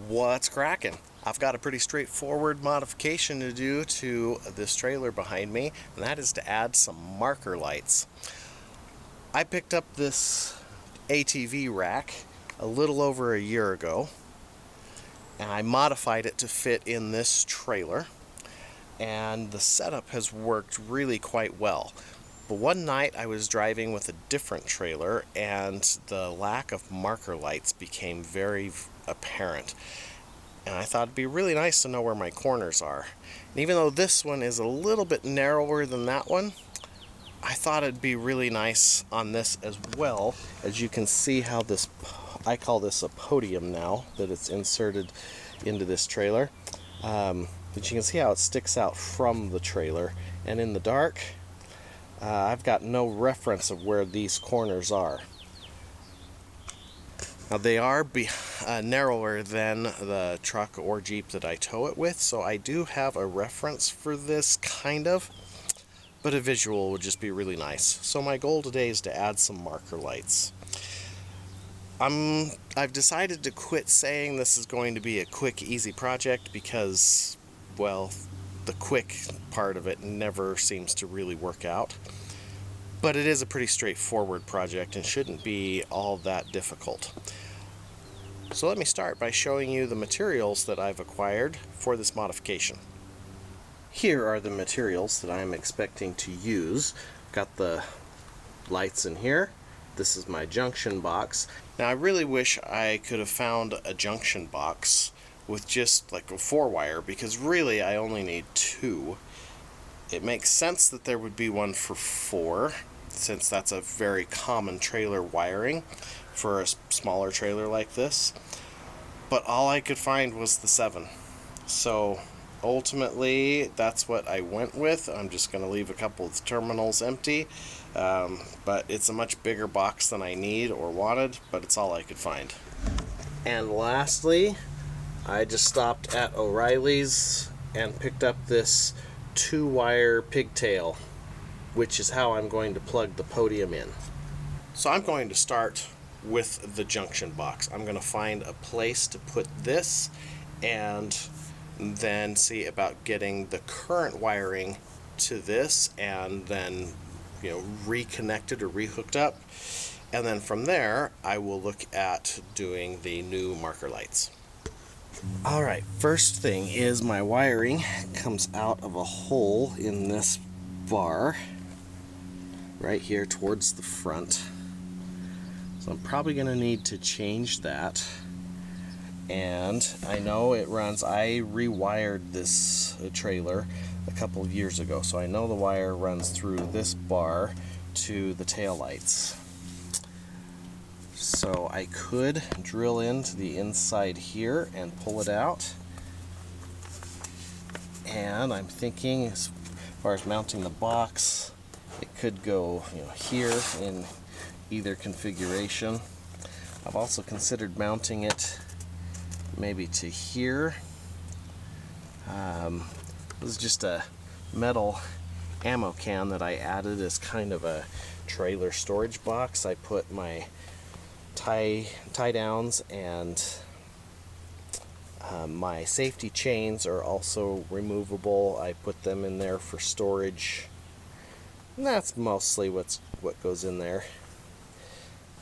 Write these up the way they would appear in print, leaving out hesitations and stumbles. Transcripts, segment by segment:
What's cracking? I've got a pretty straightforward modification to do to this trailer behind me, and that is to add some marker lights. I picked up this ATV rack a little over a year ago, and I modified it to fit in this trailer, and the setup has worked really quite well. But one night I was driving with a different trailer, and the lack of marker lights became very apparent. And I thought it'd be really nice to know where my corners are. And even though this one is a little bit narrower than that one, I thought it'd be really nice on this as well. As you can see how this, I call this a podium now, that it's inserted into this trailer. But you can see how it sticks out from the trailer. And in the dark, I've got no reference of where these corners are. Now they are narrower than the truck or Jeep that I tow it with, so I do have a reference for this, kind of, but a visual would just be really nice. So my goal today is to add some marker lights. I've decided to quit saying this is going to be a quick, easy project because, well, the quick part of it never seems to really work out. But it is a pretty straightforward project and shouldn't be all that difficult. So let me start by showing you the materials that I've acquired for this modification. Here are the materials that I'm expecting to use. Got the lights in here. This is my junction box. Now I really wish I could have found a junction box with just like a 4-wire, because really I only need 2. It makes sense that there would be one for 4, since that's a very common trailer wiring for a smaller trailer like this. But all I could find was the 7. So ultimately that's what I went with. I'm just going to leave a couple of the terminals empty, but it's a much bigger box than I need or wanted, but it's all I could find. And lastly, I just stopped at O'Reilly's and picked up this 2-wire pigtail, which is how I'm going to plug the podium in. So I'm going to start with the junction box. I'm going to find a place to put this and then see about getting the current wiring to this and then, reconnected or rehooked up. And then from there, I will look at doing the new marker lights. Alright, first thing is my wiring comes out of a hole in this bar right here towards the front. So I'm probably going to need to change that. And I know it runs, I rewired this trailer a couple of years ago, so I know the wire runs through this bar to the taillights. So I could drill into the inside here and pull it out. And I'm thinking, as far as mounting the box, it could go here in either configuration. I've also considered mounting it maybe to here. This is just a metal ammo can that I added as kind of a trailer storage box. I put my tie downs and my safety chains are also removable. I put them in there for storage, and that's mostly what goes in there.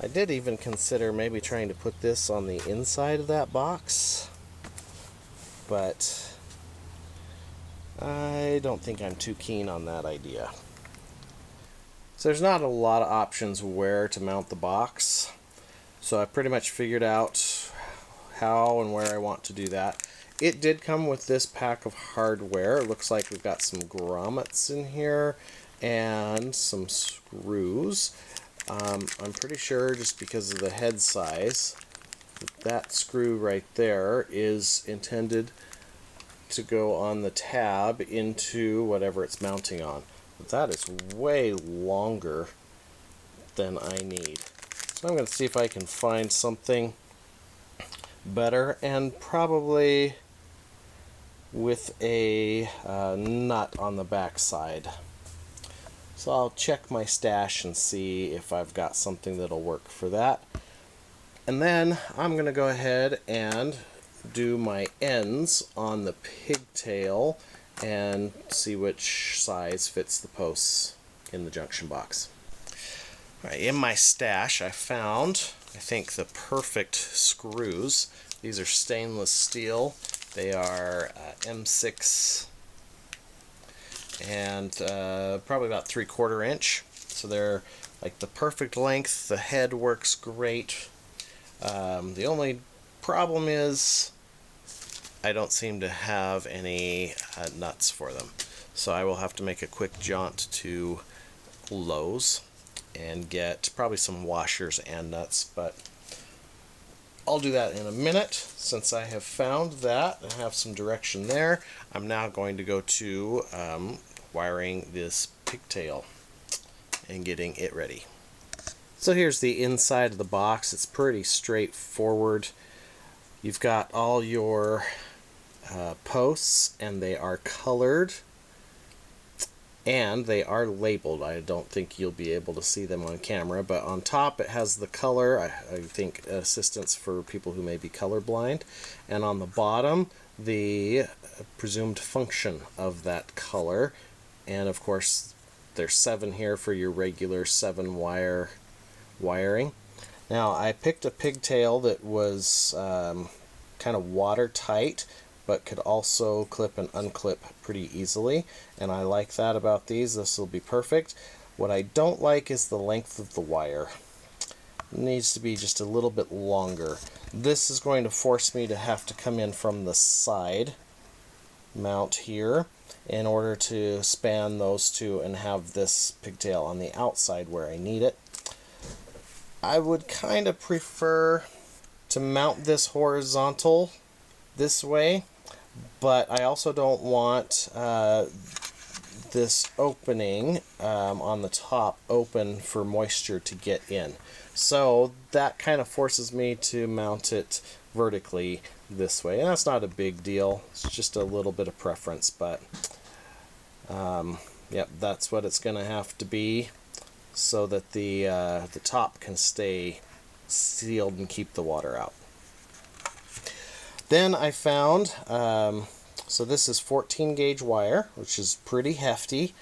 I did even consider maybe trying to put this on the inside of that box, but I don't think I'm too keen on that idea. So there's not a lot of options where to mount the box. So I pretty much figured out how and where I want to do that. It did come with this pack of hardware. It looks like we've got some grommets in here and some screws. I'm pretty sure, just because of the head size, that screw right there is intended to go on the tab into whatever it's mounting on. But that is way longer than I need. So I'm going to see if I can find something better, and probably with a nut on the back side. So I'll check my stash and see if I've got something that'll work for that. And then I'm going to go ahead and do my ends on the pigtail and see which size fits the posts in the junction box. All right, in my stash I found, I think, the perfect screws. These are stainless steel. They are M6 and probably about 3/4 inch. So they're like the perfect length. The head works great. The only problem is I don't seem to have any nuts for them. So I will have to make a quick jaunt to Lowe's and get probably some washers and nuts, but I'll do that in a minute. Since I have found that and have some direction there, I'm now going to go to wiring this pigtail and getting it ready. So here's the inside of the box. It's pretty straightforward. You've got all your posts, and they are colored and they are labeled. I don't think you'll be able to see them on camera, but on top it has the color, I think assistance for people who may be colorblind, and on the bottom the presumed function of that color. And of course there's 7 here for your regular 7-wire wiring. Now I picked a pigtail that was kind of watertight, but could also clip and unclip pretty easily, and I like that about these. This will be perfect. What I don't like is the length of the wire. It needs to be just a little bit longer. This is going to force me to have to come in from the side mount here in order to span those two and have this pigtail on the outside where I need it. I would kind of prefer to mount this horizontal this way, but I also don't want this opening on the top open for moisture to get in. So that kind of forces me to mount it vertically this way, and that's not a big deal. It's just a little bit of preference, but yep, that's what it's going to have to be so that the top can stay sealed and keep the water out. Then I found, so this is 14 gauge wire, which is pretty hefty,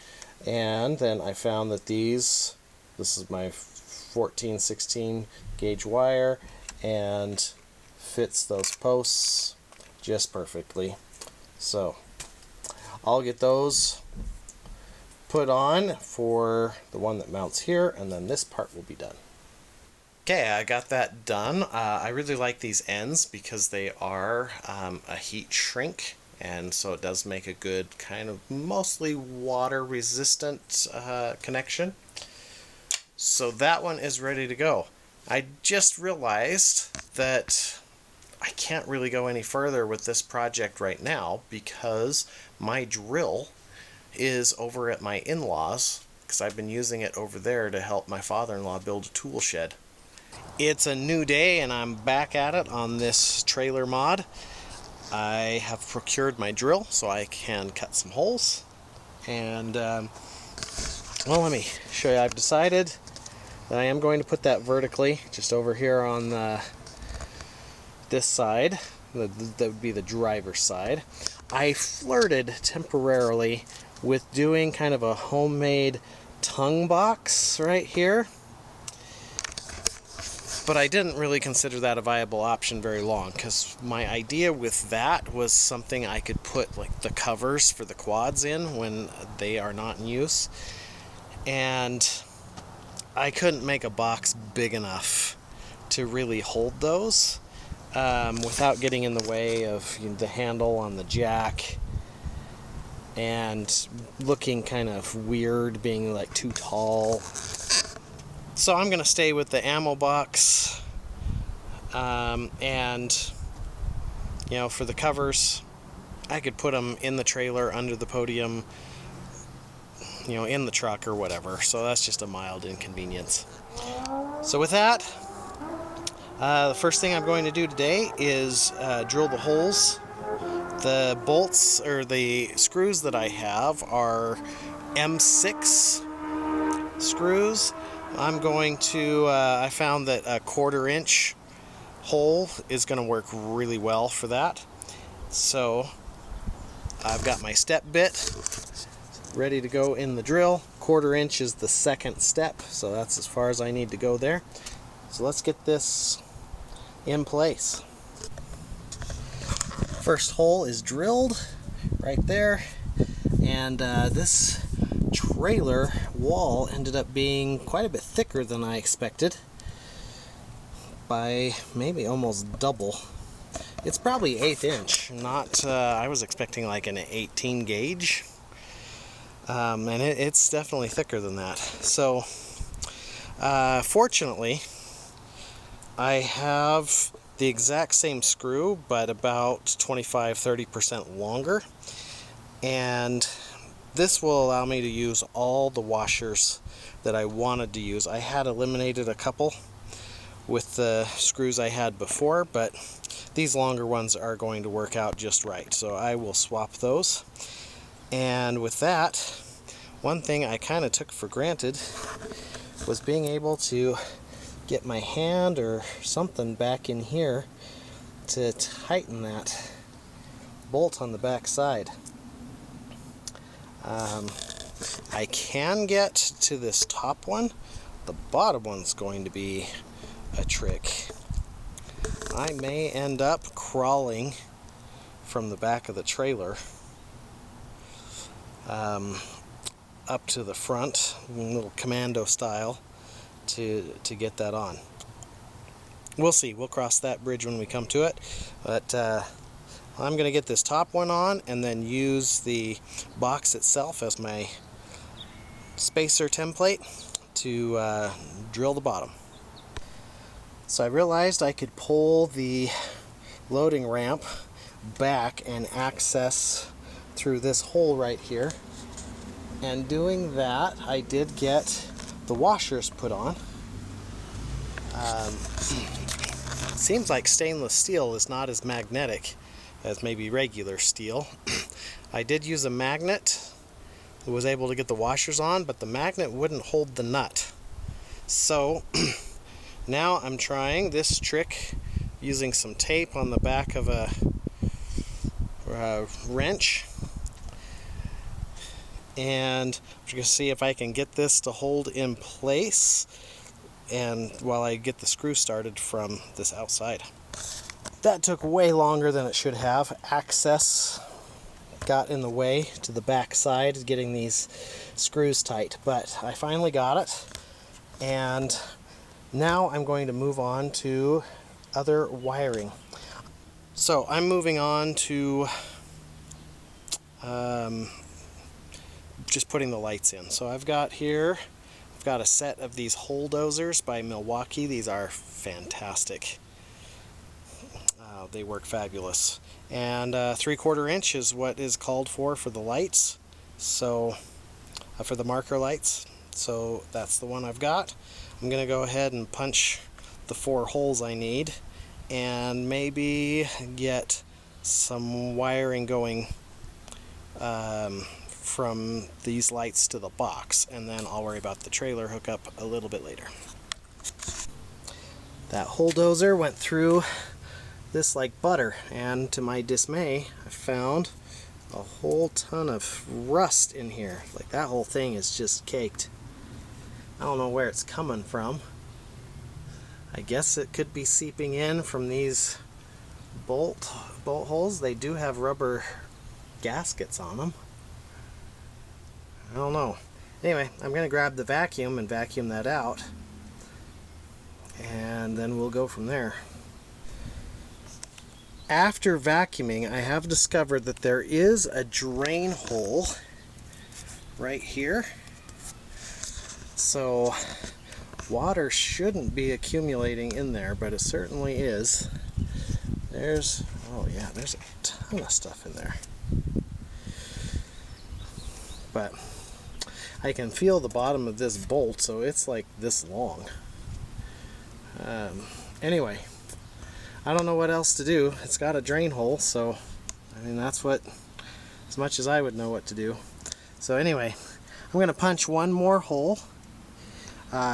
and then I found that this is my 14-16 gauge wire, and fits those posts just perfectly. So I'll get those put on for the one that mounts here, and then this part will be done. Okay, I got that done. I really like these ends because they are a heat shrink, and so it does make a good kind of mostly water resistant connection. So that one is ready to go. I just realized that I can't really go any further with this project right now because my drill is over at my in-laws, because I've been using it over there to help my father-in-law build a tool shed. It's a new day and I'm back at it on this trailer mod. I have procured my drill so I can cut some holes, and well, let me show you. I've decided that I am going to put that vertically just over here on this side. That would be the driver's side. I flirted temporarily with doing kind of a homemade tongue box right here, but I didn't really consider that a viable option very long, because my idea with that was something I could put like the covers for the quads in when they are not in use, and I couldn't make a box big enough to really hold those without getting in the way of the handle on the jack and looking kind of weird, being like too tall. So I'm going to stay with the ammo box, and for the covers I could put them in the trailer under the podium, in the truck or whatever. So that's just a mild inconvenience. So with that, the first thing I'm going to do today is drill the holes. The bolts, or the screws that I have, are M6 screws. I'm going to, I found that a 1/4 inch hole is going to work really well for that. So I've got my step bit ready to go in the drill. 1/4 inch is the second step, so that's as far as I need to go there. So let's get this in place. First hole is drilled right there, and this trailer wall ended up being quite a bit thicker than I expected, by maybe almost double. It's probably 1/8 inch, not I was expecting like an 18 gauge, and it's definitely thicker than that. So fortunately I have the exact same screw, but about 25-30% longer, and this will allow me to use all the washers that I wanted to use. I had eliminated a couple with the screws I had before, but these longer ones are going to work out just right, so I will swap those. And with that, one thing I kind of took for granted was being able to get my hand or something back in here to tighten that bolt on the back side. I can get to this top one. The bottom one's going to be a trick. I may end up crawling from the back of the trailer up to the front, a little commando style, to get that on. We'll see. We'll cross that bridge when we come to it. But I'm going to get this top one on and then use the box itself as my spacer template to drill the bottom. So I realized I could pull the loading ramp back and access through this hole right here. And doing that, I did get the washers put on. Seems like stainless steel is not as magnetic as maybe regular steel. I did use a magnet that was able to get the washers on, but the magnet wouldn't hold the nut. So now I'm trying this trick using some tape on the back of a wrench, and I'm going to see if I can get this to hold in place, and while I get the screw started from this outside. That took way longer than it should have. Access got in the way to the back side, getting these screws tight, but I finally got it, and now I'm going to move on to other wiring. So I'm moving on to just putting the lights in. So I've got a set of these hole dozers by Milwaukee. These are fantastic. They work fabulous. And 3/4 inch is what is called for the lights. So for the marker lights. So that's the one I've got. I'm going to go ahead and punch the 4 holes I need, and maybe get some wiring going from these lights to the box, and then I'll worry about the trailer hookup a little bit later. That hole dozer went through this like butter, and to my dismay, I found a whole ton of rust in here. Like, that whole thing is just caked. I don't know where it's coming from. I guess it could be seeping in from these bolt holes. They do have rubber gaskets on them. I don't know. Anyway, I'm going to grab the vacuum and vacuum that out, and then we'll go from there. After vacuuming, I have discovered that there is a drain hole right here. So water shouldn't be accumulating in there, but it certainly is. There's a ton of stuff in there. But I can feel the bottom of this bolt, so it's like this long. Anyway, I don't know what else to do. It's got a drain hole, so I mean, that's what, as much as I would know what to do. So anyway, I'm going to punch one more hole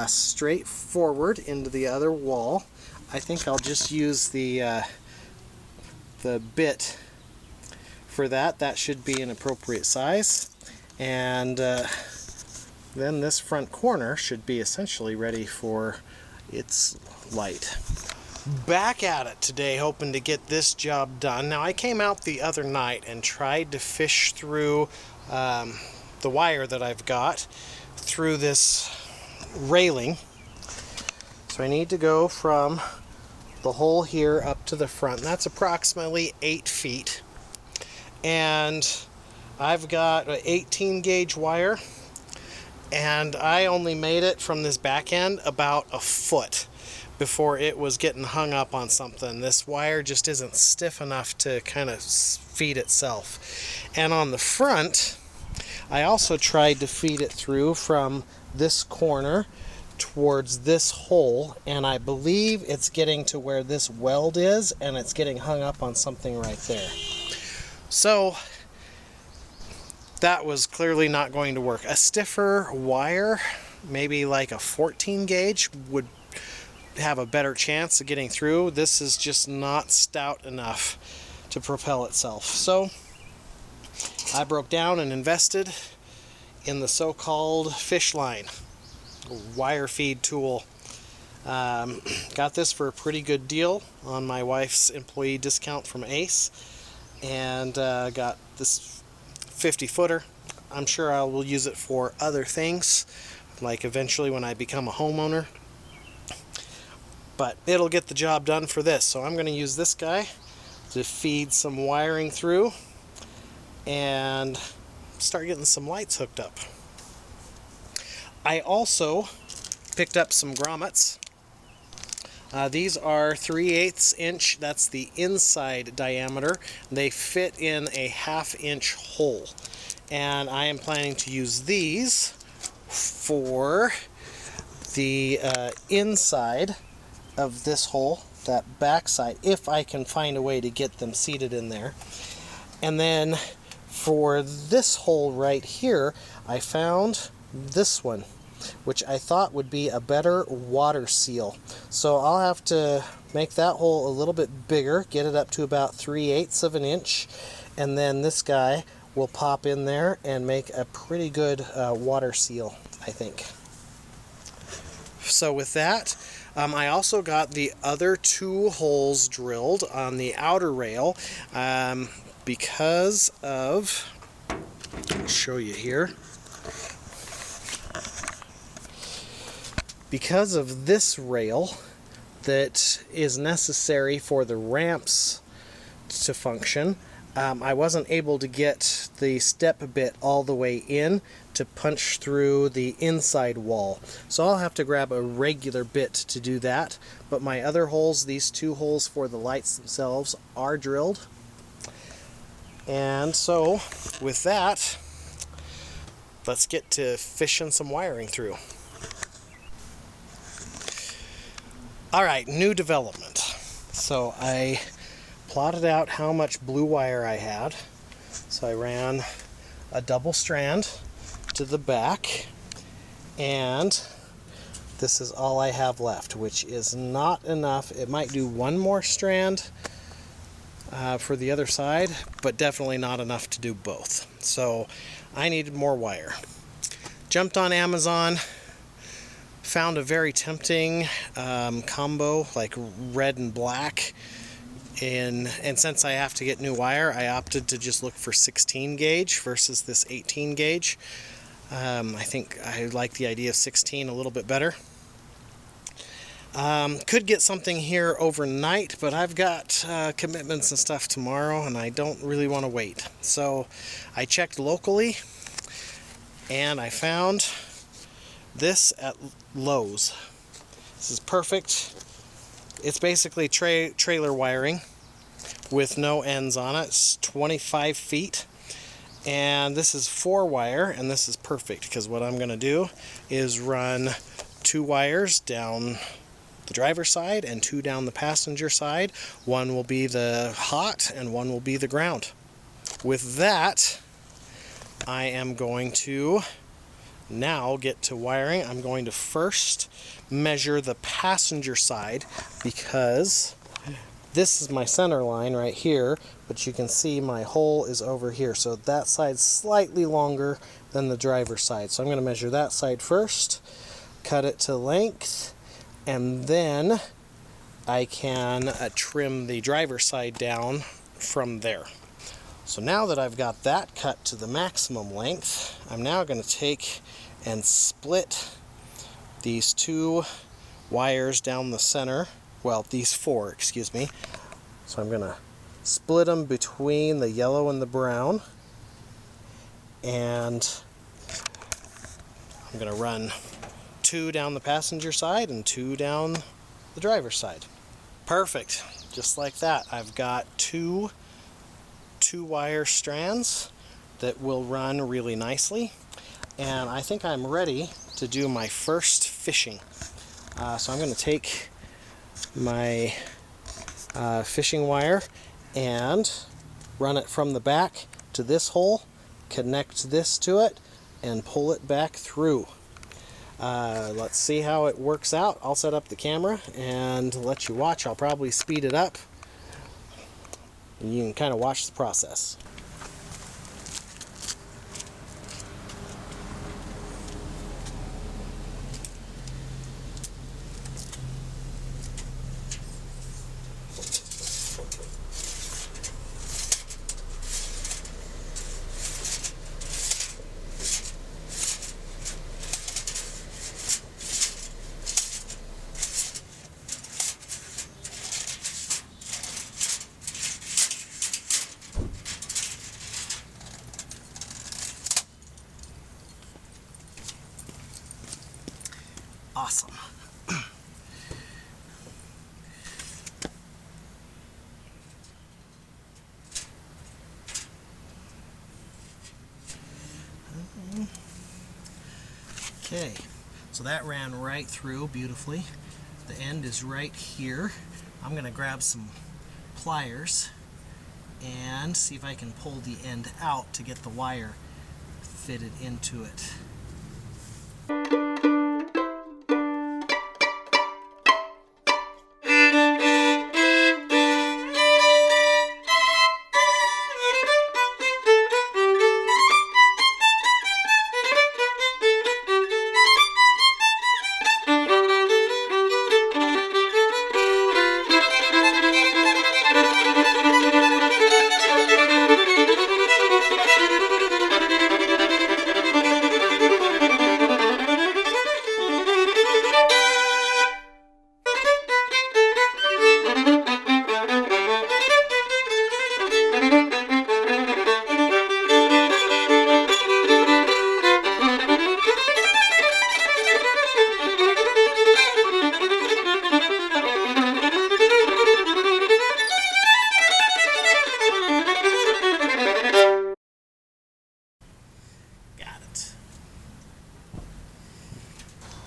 straight forward into the other wall. I think I'll just use the bit for that. That should be an appropriate size. And then this front corner should be essentially ready for its light. Back at it today, hoping to get this job done. Now, I came out the other night and tried to fish through the wire that I've got through this railing. So I need to go from the hole here up to the front. And that's approximately 8 feet. And I've got an 18 gauge wire, and I only made it from this back end about a foot before it was getting hung up on something. This wire just isn't stiff enough to kind of feed itself. And on the front, I also tried to feed it through from this corner towards this hole, and I believe it's getting to where this weld is, and it's getting hung up on something right there. So that was clearly not going to work. A stiffer wire, maybe like a 14 gauge, would have a better chance of getting through. This is just not stout enough to propel itself. So I broke down and invested in the so-called fish line wire feed tool. Got this for a pretty good deal on my wife's employee discount from Ace, and got this 50 footer. I'm sure I will use it for other things, like eventually when I become a homeowner, but it'll get the job done for this. So I'm going to use this guy to feed some wiring through and start getting some lights hooked up. I also picked up some grommets. These are 3/8 inch. That's the inside diameter. They fit in a 1/2 inch hole. And I am planning to use these for the inside of this hole, that back side, if I can find a way to get them seated in there. And then for this hole right here, I found this one, which I thought would be a better water seal. So I'll have to make that hole a little bit bigger, get it up to about 3/8 of an inch, and then this guy will pop in there and make a pretty good water seal, I think. So with that, I also got the other 2 holes drilled on the outer rail because of, I'll show you here, because of this rail that is necessary for the ramps to function. I wasn't able to get the step bit all the way in to punch through the inside wall. So I'll have to grab a regular bit to do that. But my other holes, these 2 holes for the lights themselves, are drilled. And so with that, let's get to fishing some wiring through. Alright, new development. So I plotted out how much blue wire I had. So I ran a double strand to the back, and this is all I have left, which is not enough. It might do one more strand for the other side, but definitely not enough to do both. So I needed more wire. Jumped on Amazon, found a very tempting combo, like red and black. And since I have to get new wire, I opted to just look for 16 gauge versus this 18 gauge. I think I like the idea of 16 a little bit better. Could get something here overnight, but I've got commitments and stuff tomorrow, and I don't really want to wait. So I checked locally, and I found this at Lowe's. This is perfect. It's basically trailer wiring with no ends on it. It's 25 feet. And this is 4 wire, and this is perfect because what I'm going to do is run 2 wires down the driver's side and 2 down the passenger side. One will be the hot and one will be the ground. With that, I am going to Now get to wiring. I'm going to first measure the passenger side because this is my center line right here, but you can see my hole is over here. So that side's slightly longer than the driver's side. So I'm going to measure that side first, cut it to length, and then I can trim the driver's side down from there. So now that I've got that cut to the maximum length, I'm now going to take and split these two wires down the center. Well, these four, excuse me. So I'm going to split them between the yellow and the brown. And I'm going to run 2 down the passenger side and 2 down the driver's side. Perfect. Just like that. I've got two wire strands that will run really nicely. And I think I'm ready to do my first fishing. So I'm going to take my fishing wire and run it from the back to this hole, connect this to it, and pull it back through. Let's see how it works out. I'll set up the camera and let you watch. I'll probably speed it up. And you can kind of watch the process. Awesome. Okay, so that ran right through beautifully. The end is right here. I'm going to grab some pliers and see if I can pull the end out to get the wire fitted into it.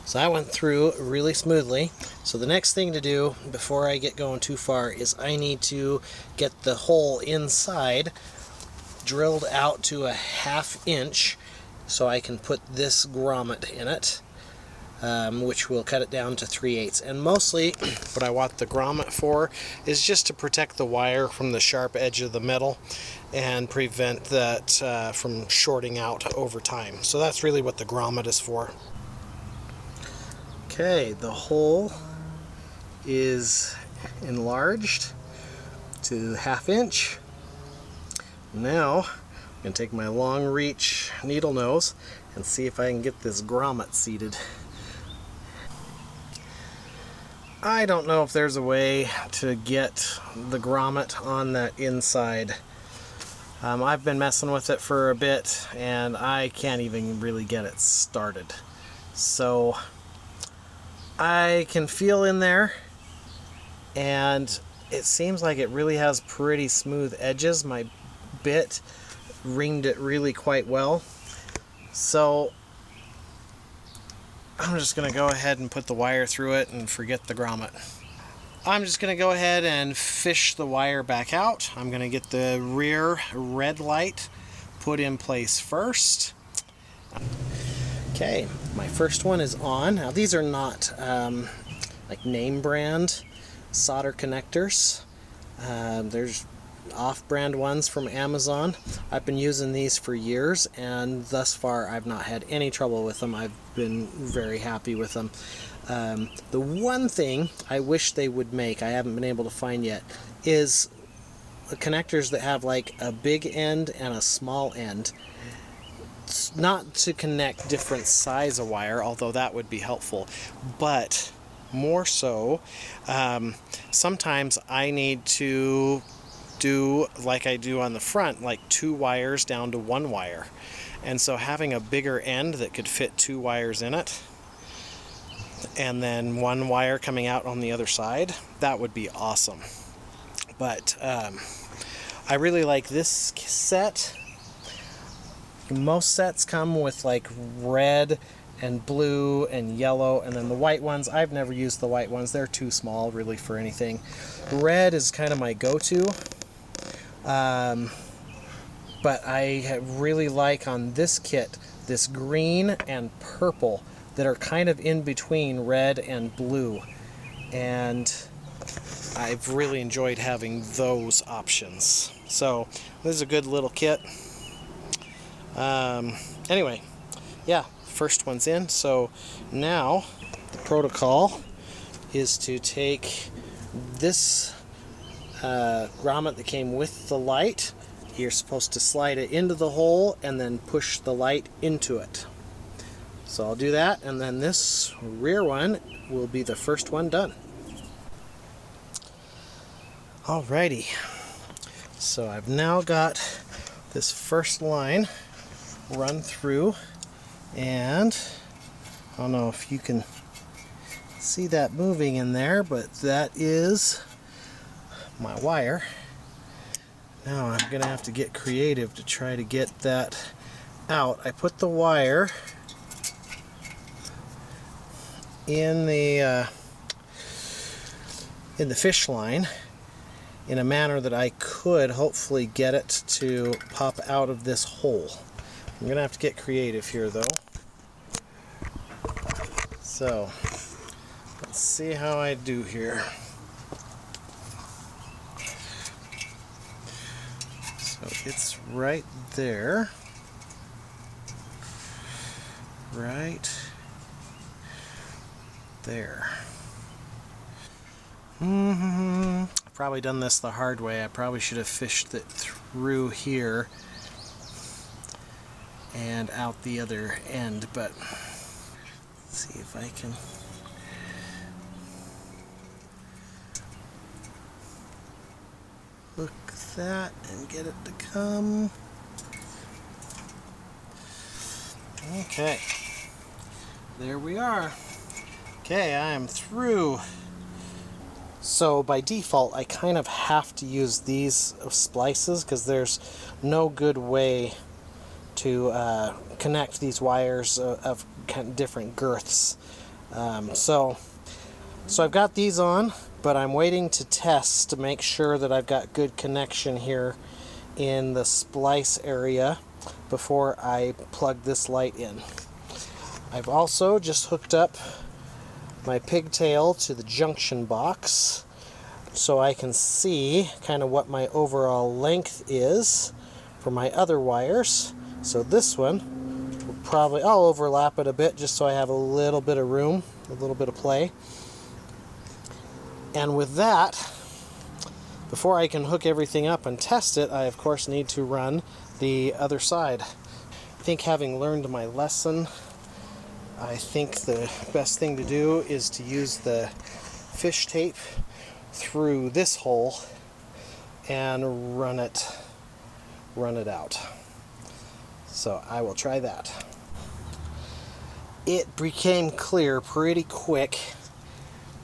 So that went through really smoothly. So the next thing to do before I get going too far is I need to get the hole inside drilled out to a 1/2 inch so I can put this grommet in it, which will cut it down to 3/8. And mostly what I want the grommet for is just to protect the wire from the sharp edge of the metal and prevent that from shorting out over time. So that's really what the grommet is for. Okay, the hole is enlarged to 1/2 inch. Now I'm going to take my long reach needle nose and see if I can get this grommet seated. I don't know if there's a way to get the grommet on that inside. I've been messing with it for a bit and I can't even really get it started. So I can feel in there and it seems like it really has pretty smooth edges. My bit ringed it really quite well. So I'm just going to go ahead and put the wire through it and forget the grommet. I'm just going to go ahead and fish the wire back out. I'm going to get the rear red light put in place first. Okay, my first one is on. Now these are not like name brand solder connectors. There's off-brand ones from Amazon. I've been using these for years, and thus far I've not had any trouble with them. I've been very happy with them. The one thing I wish they would make, I haven't been able to find yet, is connectors that have like a big end and a small end. It's not to connect different size of wire, although that would be helpful, but more so, sometimes I need to do like I do on the front, like 2 wires down to 1 wire. And so having a bigger end that could fit 2 wires in it, and then 1 wire coming out on the other side, that would be awesome. But I really like this set. Most sets come with like red and blue and yellow, and then the white ones, I've never used the white ones. They're too small really for anything. Red is kind of my go-to. But I really like on this kit this green and purple that are kind of in between red and blue, and I've really enjoyed having those options. So this is a good little kit. Anyway, yeah, first one's in. So now the protocol is to take this grommet that came with the light. You're supposed to slide it into the hole and then push the light into it. So I'll do that, and then this rear one will be the first one done. Alrighty, so I've now got this first line run through, and I don't know if you can see that moving in there, but that is my wire. Now I'm gonna have to get creative to try to get that out. I put the wire in the fish line in a manner that I could hopefully get it to pop out of this hole. I'm gonna have to get creative here though. So let's see how I do here. So it's right there. Right there. I've probably done this the hard way. I probably should have fished it through here and out the other end, but let's see if I can hook that and get it to come. Okay, there we are. Okay, I am through. So by default I kind of have to use these splices because there's no good way to connect these wires of different girths. So I've got these on, but I'm waiting to test to make sure that I've got good connection here in the splice area before I plug this light in. I've also just hooked up my pigtail to the junction box so I can see kind of what my overall length is for my other wires. So this one will probably, I'll overlap it a bit just so I have a little bit of room, a little bit of play. And with that, before I can hook everything up and test it, I of course need to run the other side. I think having learned my lesson, I think the best thing to do is to use the fish tape through this hole and run it out. So I will try that. It became clear pretty quick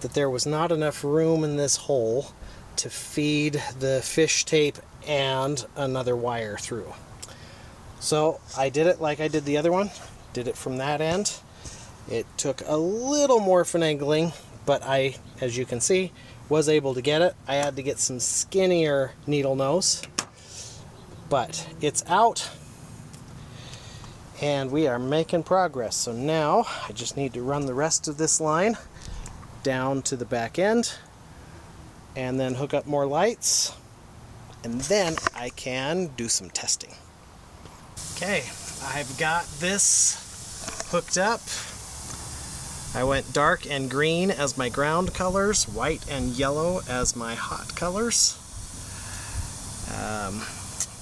that there was not enough room in this hole to feed the fish tape and another wire through. So I did it like I did the other one, did it from that end. It took a little more finagling, but I, as you can see, was able to get it. I had to get some skinnier needle nose, but it's out. And we are making progress. So now I just need to run the rest of this line down to the back end and then hook up more lights, and then I can do some testing. Okay, I've got this hooked up. I went dark and green as my ground colors, white and yellow as my hot colors.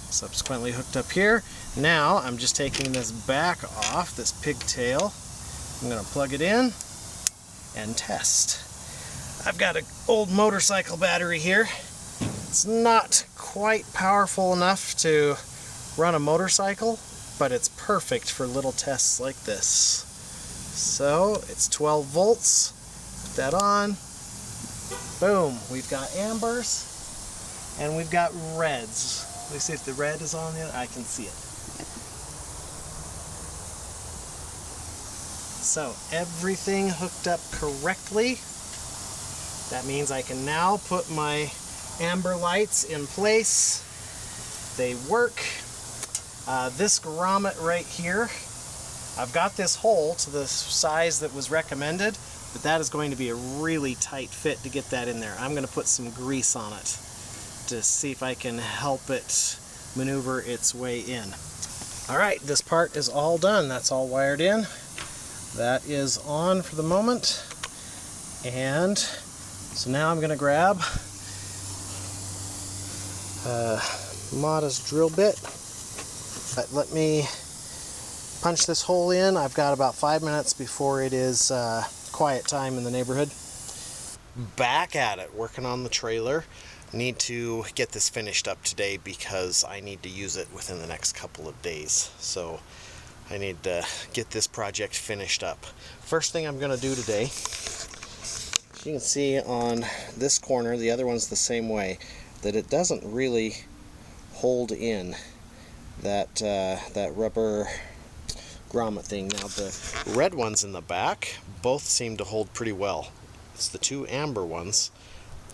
Subsequently hooked up here. Now I'm just taking this back off, this pigtail. I'm going to plug it in and test. I've got an old motorcycle battery here. It's not quite powerful enough to run a motorcycle, but it's perfect for little tests like this. So it's 12 volts. Put that on. Boom. We've got ambers and we've got reds. Let me see if the red is on it. I can see it. So everything hooked up correctly. That means I can now put my amber lights in place. They work. This grommet right here, I've got this hole to the size that was recommended, but that is going to be a really tight fit to get that in there. I'm going to put some grease on it to see if I can help it maneuver its way in. Alright, this part is all done. That's all wired in. That is on for the moment. And so now I'm going to grab a modest drill bit. But let me punch this hole in. I've got about 5 minutes before it is quiet time in the neighborhood. Back at it, working on the trailer. Need to get this finished up today because I need to use it within the next couple of days. So I need to get this project finished up. First thing I'm going to do today, you can see on this corner, the other one's the same way, that it doesn't really hold in that rubber grommet thing. Now the red ones in the back both seem to hold pretty well. It's the two amber ones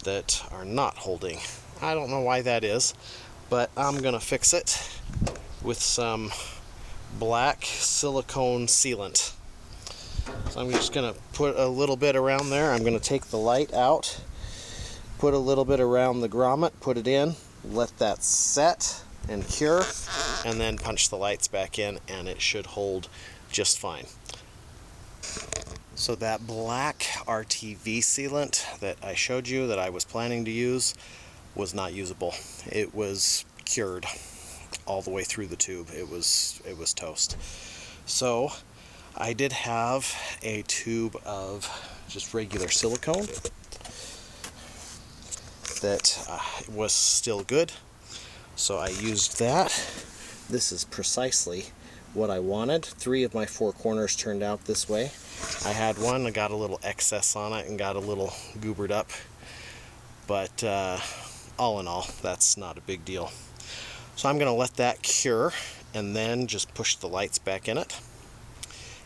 that are not holding. I don't know why that is, but I'm gonna fix it with some black silicone sealant. So I'm just gonna put a little bit around there. I'm gonna take the light out, put a little bit around the grommet, put it in, let that set and cure, and then punch the lights back in, and it should hold just fine. So that black RTV sealant that I showed you that I was planning to use was not usable. It was cured all the way through the tube. It was toast. So I did have a tube of just regular silicone that was still good. So I used that. This is precisely what I wanted. 3 of my 4 corners turned out this way. I had one that got a little excess on it and got a little goobered up, but all in all, that's not a big deal. So I'm going to let that cure and then just push the lights back in it,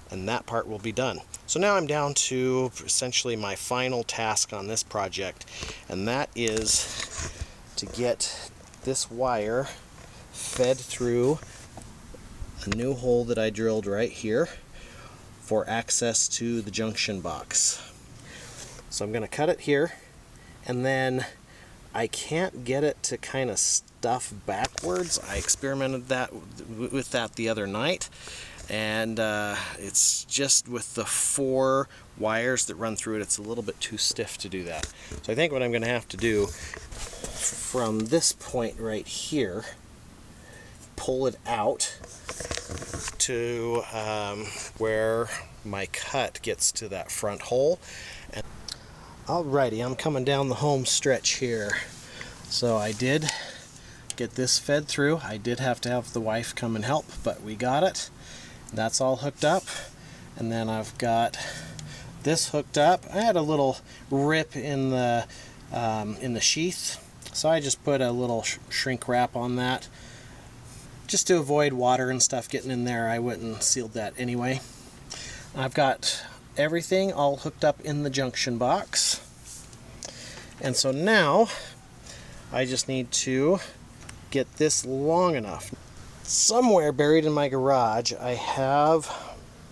and that part will be done. So now I'm down to essentially my final task on this project, and that is to get this wire fed through a new hole that I drilled right here for access to the junction box. So I'm going to cut it here, and then I can't get it to kind of stuff backwards. I experimented with that the other night, and it's just with the 4 wires that run through it, it's a little bit too stiff to do that. So I think what I'm going to have to do from this point right here, pull it out to where my cut gets to that front hole. And alrighty, I'm coming down the home stretch here. So I did get this fed through. I did have to have the wife come and help, but we got it. That's all hooked up. And then I've got this hooked up. I had a little rip in the sheath, so I just put a little shrink wrap on that just to avoid water and stuff getting in there. I went and sealed that anyway. I've got everything all hooked up in the junction box, and so now I just need to get this long enough. Somewhere buried in my garage, I have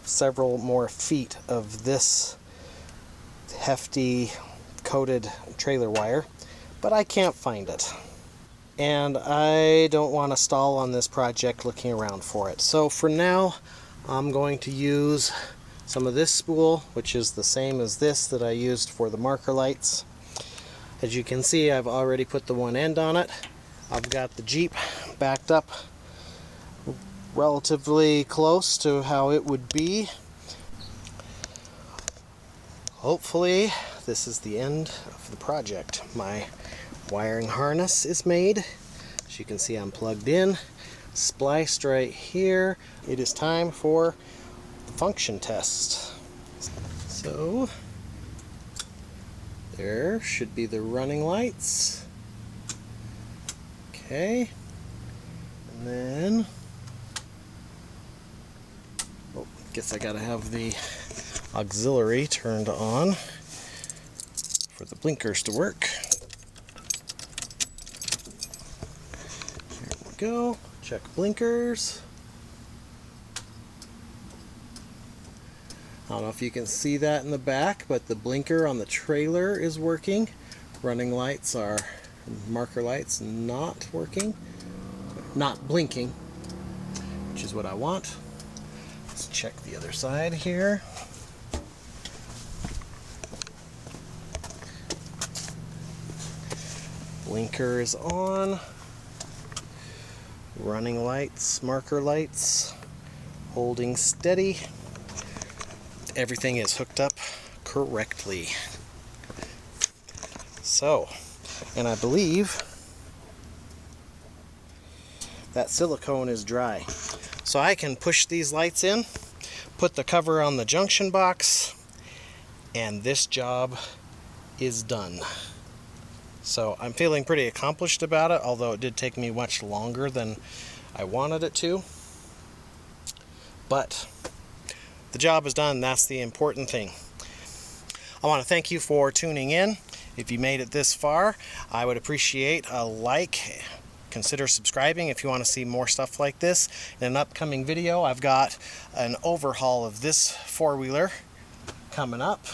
several more feet of this hefty coated trailer wire, but I can't find it. And I don't want to stall on this project looking around for it. So for now, I'm going to use some of this spool, which is the same as this that I used for the marker lights. As you can see, I've already put the one end on it. I've got the Jeep backed up relatively close to how it would be. Hopefully, this is the end of the project. My wiring harness is made. As you can see, I'm plugged in, spliced right here. It is time for the function test. So, there should be the running lights. Okay, and then, oh, guess I gotta have the auxiliary turned on for the blinkers to work. Here we go. Check blinkers. I don't know if you can see that in the back, but the blinker on the trailer is working. Running lights are, marker lights, not working. Not blinking, which is what I want. Let's check the other side here. Blinker is on. Running lights, marker lights, holding steady. Everything is hooked up correctly. So, and I believe that silicone is dry. So I can push these lights in, put the cover on the junction box, and this job is done. So I'm feeling pretty accomplished about it, although it did take me much longer than I wanted it to. But the job is done. That's the important thing. I want to thank you for tuning in. If you made it this far, I would appreciate a like. Consider subscribing if you want to see more stuff like this. In an upcoming video, I've got an overhaul of this four-wheeler coming up.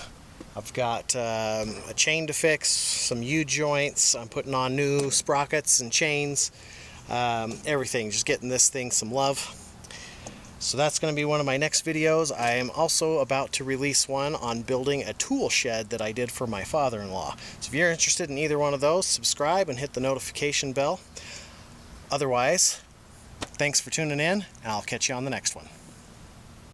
I've got a chain to fix, some U-joints. I'm putting on new sprockets and chains. Everything, just getting this thing some love. So that's going to be one of my next videos. I am also about to release one on building a tool shed that I did for my father-in-law. So if you're interested in either one of those, subscribe and hit the notification bell. Otherwise, thanks for tuning in, and I'll catch you on the next one.